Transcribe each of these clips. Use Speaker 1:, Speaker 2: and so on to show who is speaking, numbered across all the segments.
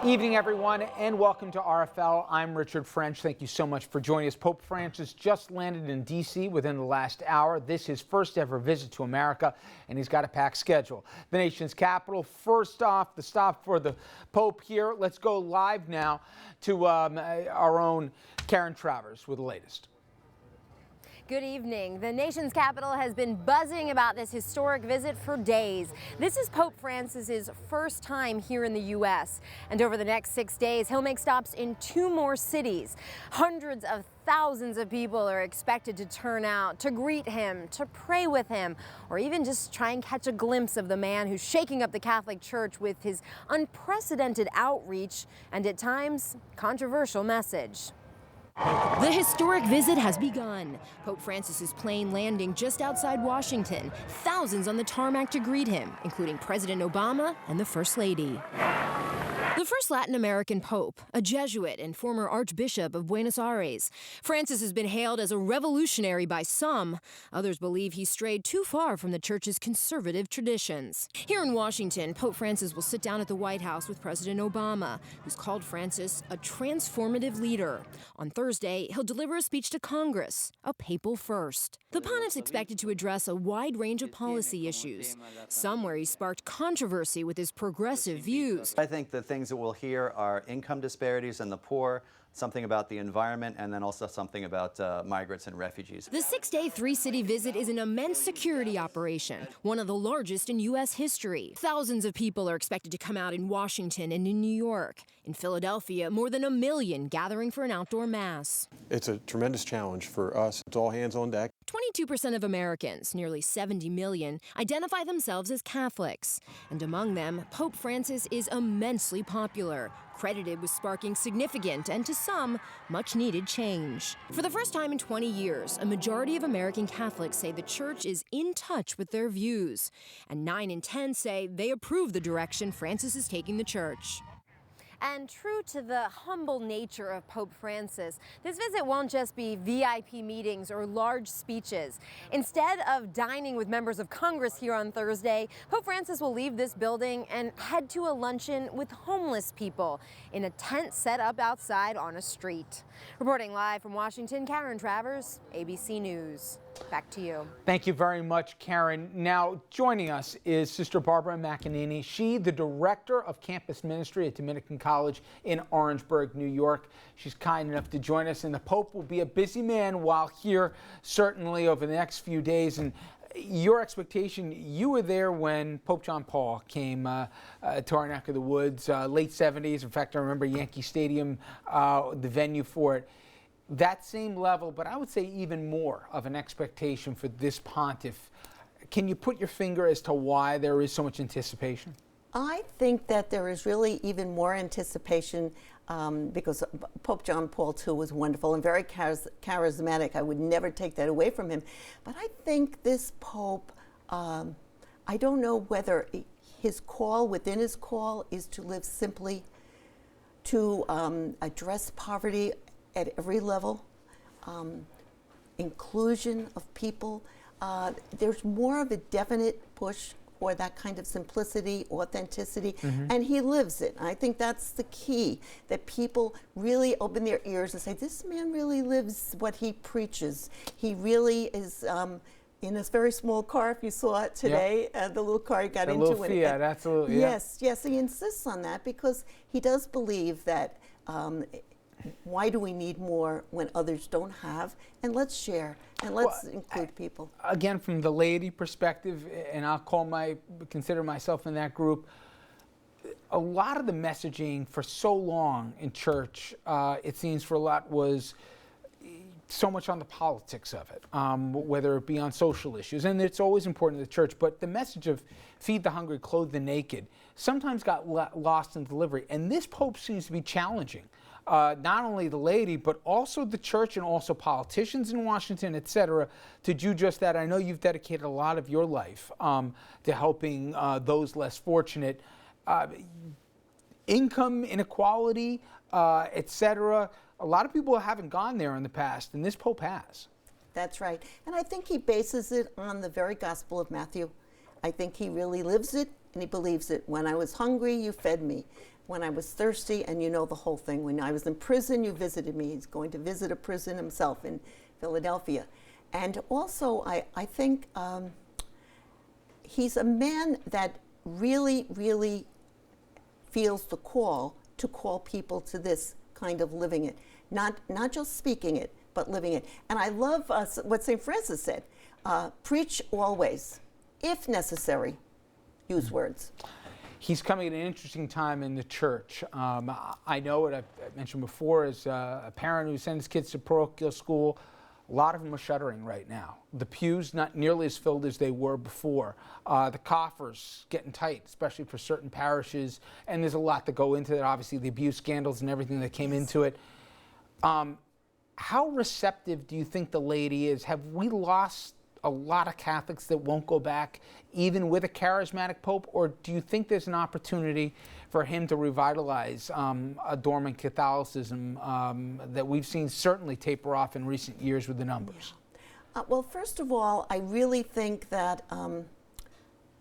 Speaker 1: Evening, everyone, and welcome to RFL. I'm Richard French. Thank you so much for joining us. Pope Francis just landed in D.C. within the last hour. This is his first ever visit to America, and he's got a packed schedule. The nation's capital. First off, the stop for the Pope here. Let's go live now to our own Karen Travers with the latest.
Speaker 2: Good evening. The nation's capital has been buzzing about this historic visit for days. This is Pope Francis's first time here in the U.S. And over the next 6 days, he'll make stops in 2 more cities. Hundreds of thousands of people are expected to turn out to greet him, to pray with him, or even just try and catch a glimpse of the man who's shaking up the Catholic Church with his unprecedented outreach and at times controversial message. The historic visit has begun. Pope Francis's plane landing just outside Washington. Thousands on the tarmac to greet him, including President Obama and the First Lady. The first Latin American pope, a Jesuit and former Archbishop of Buenos Aires. Francis has been hailed as a revolutionary by some. Others believe he strayed too far from the church's conservative traditions. Here in Washington, Pope Francis will sit down at the White House with President Obama, who's called Francis a transformative leader. On Thursday, he'll deliver a speech to Congress, a papal first. The pontiff's expected to address a wide range of policy issues, some where he sparked controversy with his progressive views.
Speaker 3: I think the things that we'll hear are income disparities and the poor, something about the environment, and then also something about migrants and refugees.
Speaker 2: The 6-day, 3-city visit is an immense security operation, one of the largest in U.S. history. Thousands of people are expected to come out in Washington and in New York. In Philadelphia, more than 1 million gathering for an outdoor mass.
Speaker 4: It's a tremendous challenge for us. It's all hands on deck.
Speaker 2: 22% of Americans, nearly 70 million, identify themselves as Catholics. And among them, Pope Francis is immensely popular, credited with sparking significant and, to some, much-needed change. For the first time in 20 years, a majority of American Catholics say the Church is in touch with their views. And 9 in 10 say they approve the direction Francis is taking the Church. And true to the humble nature of Pope Francis, this visit won't just be VIP meetings or large speeches. Instead of dining with members of Congress here on Thursday, Pope Francis will leave this building and head to a luncheon with homeless people in a tent set up outside on a street. Reporting live from Washington, Karen Travers, ABC News. Back to you.
Speaker 1: Thank you very much, Karen. Now, joining us is Sister Barbara McEneany. She, the Director of Campus Ministry at Dominican College in Orangeburg, New York. She's kind enough to join us, and the Pope will be a busy man while here, certainly over the next few days. And your expectation, you were there when Pope John Paul came to our neck of the woods, late 70s. In fact, I remember Yankee Stadium, the venue for it. That same level, but I would say even more of an expectation for this pontiff. Can you put your finger as to why there is so much anticipation?
Speaker 5: I think that there is really even more anticipation because Pope John Paul II was wonderful and very charismatic. I would never take that away from him. But I think this Pope, I don't know whether his call, within his call, is to live simply, to address poverty at every level, inclusion of people. There's more of a definite push for that kind of simplicity, authenticity, and he lives it. I think that's the key, that people really open their ears and say, this man really lives what he preaches. He really is in this very small car, if you saw it today, the little car he got into.
Speaker 1: The little Fiat, absolutely.
Speaker 5: Yes, yes, he insists on that because he does believe that why do we need more when others don't have? And let's share, and let's include people.
Speaker 1: Again, from the laity perspective, and I'll consider myself in that group, a lot of the messaging for so long in church, it seems for a lot, was so much on the politics of it, whether it be on social issues, and it's always important to the church, but the message of feed the hungry, clothe the naked, sometimes got lost in delivery, and this Pope seems to be challenging not only the laity, but also the church and also politicians in Washington, et cetera, to do just that. I know you've dedicated a lot of your life to helping those less fortunate. Income inequality, et cetera. A lot of people haven't gone there in the past, and this Pope has.
Speaker 5: That's right. And I think he bases it on the very Gospel of Matthew. I think he really lives it, and he believes it. When I was hungry, you fed me. when I was thirsty, and you know the whole thing. When I was in prison, you visited me. He's going to visit a prison himself in Philadelphia. And also, I think he's a man that really, really feels the call to call people to this kind of living it. Not just speaking it, but living it. And I love what St. Francis said, preach always, if necessary, use words.
Speaker 1: He's coming at an interesting time in the church. I know it, I've mentioned before, as a parent who sends kids to parochial school, a lot of them are shuttering right now. The pews not nearly as filled as they were before. The coffers getting tight, especially for certain parishes, and there's a lot that go into that, obviously the abuse scandals and everything that came into it. How receptive do you think the laity is? Have we lost a lot of Catholics that won't go back even with a charismatic pope, or do you think there's an opportunity for him to revitalize a dormant Catholicism that we've seen certainly taper off in recent years with the numbers?
Speaker 5: Yeah. Well, first of all, I really think that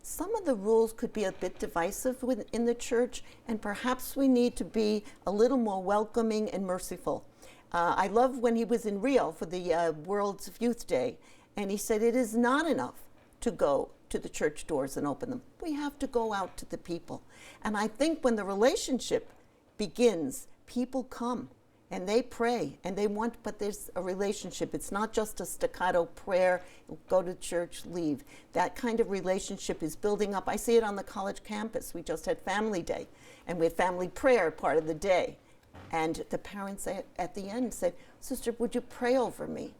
Speaker 5: some of the rules could be a bit divisive within the church, and perhaps we need to be a little more welcoming and merciful. I love when he was in Rio for the World's Youth Day, and he said it is not enough to go to the church doors and open them. We have to go out to the people. And I think when the relationship begins, people come and they pray and they want, but there's a relationship. It's not just a staccato prayer, go to church, leave. That kind of relationship is building up. I see it on the college campus. We just had Family Day, and we had family prayer part of the day. And the parents at the end said, "Sister, would you pray over me?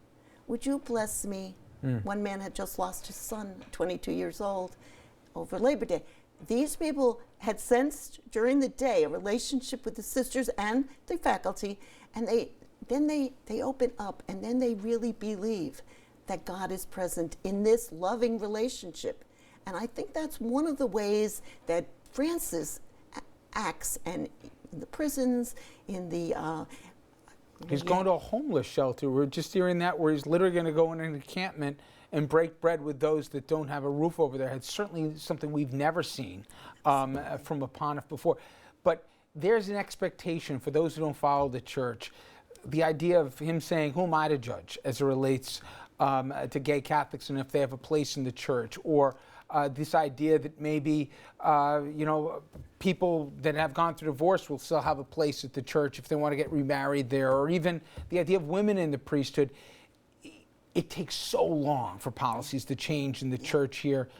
Speaker 5: Would you bless me?" One man had just lost his son, 22 years old, over Labor Day. These people had sensed during the day a relationship with the sisters and the faculty, and they open up, and then they really believe that God is present in this loving relationship. And I think that's one of the ways that Francis acts, and in the prisons, in the
Speaker 1: he's going to a homeless shelter. We're just hearing that, where he's literally going to go in an encampment and break bread with those that don't have a roof over their heads. Certainly something we've never seen from a pontiff before. But there's an expectation for those who don't follow the church. The idea of him saying, "Who am I to judge?" as it relates to gay Catholics and if they have a place in the church, or this idea that maybe people that have gone through divorce will still have a place at the church if they want to get remarried there, or even the idea of women in the priesthood. It takes so long for policies to change in the church here.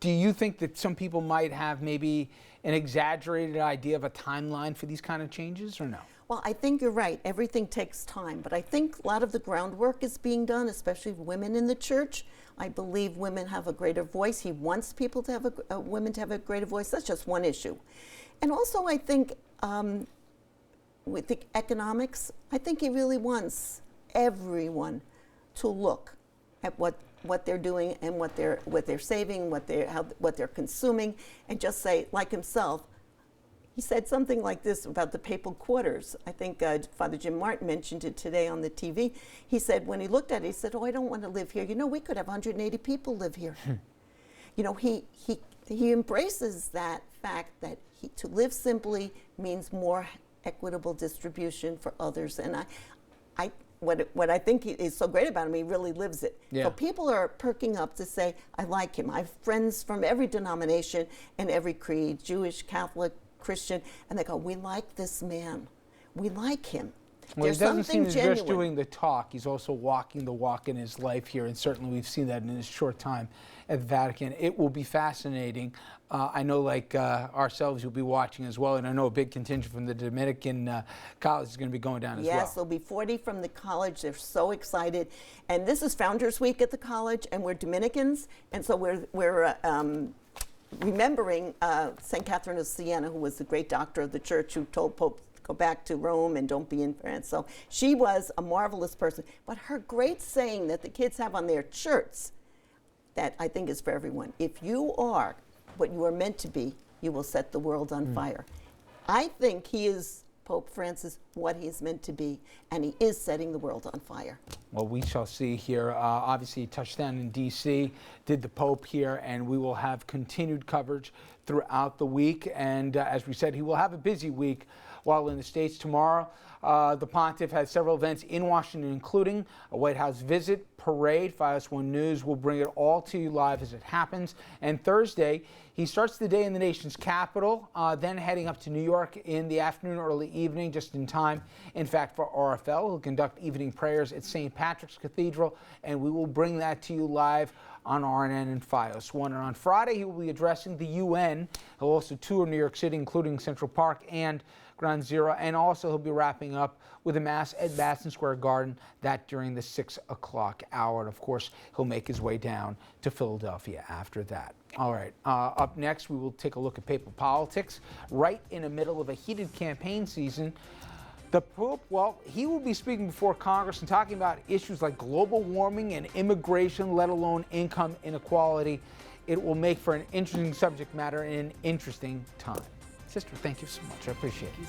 Speaker 1: Do you think that some people might have maybe an exaggerated idea of a timeline for these kind of changes, or no?
Speaker 5: Well, I think you're right. Everything takes time. But I think a lot of the groundwork is being done, especially women in the church. I believe women have a greater voice. He wants people to have women to have a greater voice. That's just one issue. And also, I think with the economics, I think he really wants everyone to look at what they're doing and what they're saving, what they're consuming, and just say, like himself. He said something like this about the papal quarters. I think Father Jim Martin mentioned it today on the TV. He said when he looked at it, he said, "Oh, I don't want to live here. We could have 180 people live here." He embraces that fact that to live simply means more equitable distribution for others. And what I think is so great about him, he really lives it.
Speaker 1: Yeah.
Speaker 5: So people are perking up to say, "I like him." I have friends from every denomination and every creed, Jewish, Catholic, Christian, and they go, "We like this man. We like him."
Speaker 1: Well,
Speaker 5: There's
Speaker 1: he doesn't
Speaker 5: something
Speaker 1: seem to
Speaker 5: genuine.
Speaker 1: just doing the talk. He's also walking the walk in his life here, and certainly we've seen that in his short time at the Vatican. It will be fascinating. I know, like ourselves, you'll be watching as well, and I know a big contingent from the Dominican college is going to be going down as well.
Speaker 5: Yes, there'll be 40 from the college. They're so excited. And this is Founders Week at the college, and we're Dominicans, and so we're remembering St. Catherine of Siena, who was the great doctor of the church, who told Pope, "Go back to Rome and don't be in France." So she was a marvelous person. But her great saying that the kids have on their shirts, that I think is for everyone: if you are what you are meant to be, you will set the world on fire. I think he is Pope Francis what he is meant to be, and he is setting the world on fire.
Speaker 1: Well, we shall see here. Obviously, he touched down in D.C., did the Pope here, and we will have continued coverage throughout the week. And as we said, he will have a busy week while in the States tomorrow. The Pontiff has several events in Washington, including a White House visit, parade. FiOS 1 News will bring it all to you live as it happens. And Thursday, he starts the day in the nation's capital, then heading up to New York in the afternoon, early evening, just in time, in fact, for RFL. He'll conduct evening prayers at St. Patrick's Cathedral, and we will bring that to you live on RNN and FiOS 1. And on Friday, he will be addressing the UN. He'll also tour New York City, including Central Park and Ground Zero, and also he'll be wrapping up with a Mass at Madison Square Garden, that during the 6 o'clock hour. And of course, he'll make his way down to Philadelphia after that. All right, up next, we will take a look at papal politics. Right in the middle of a heated campaign season, the Pope, well, he will be speaking before Congress and talking about issues like global warming and immigration, let alone income inequality. It will make for an interesting subject matter in an interesting time. Sister, thank you so much. I appreciate it.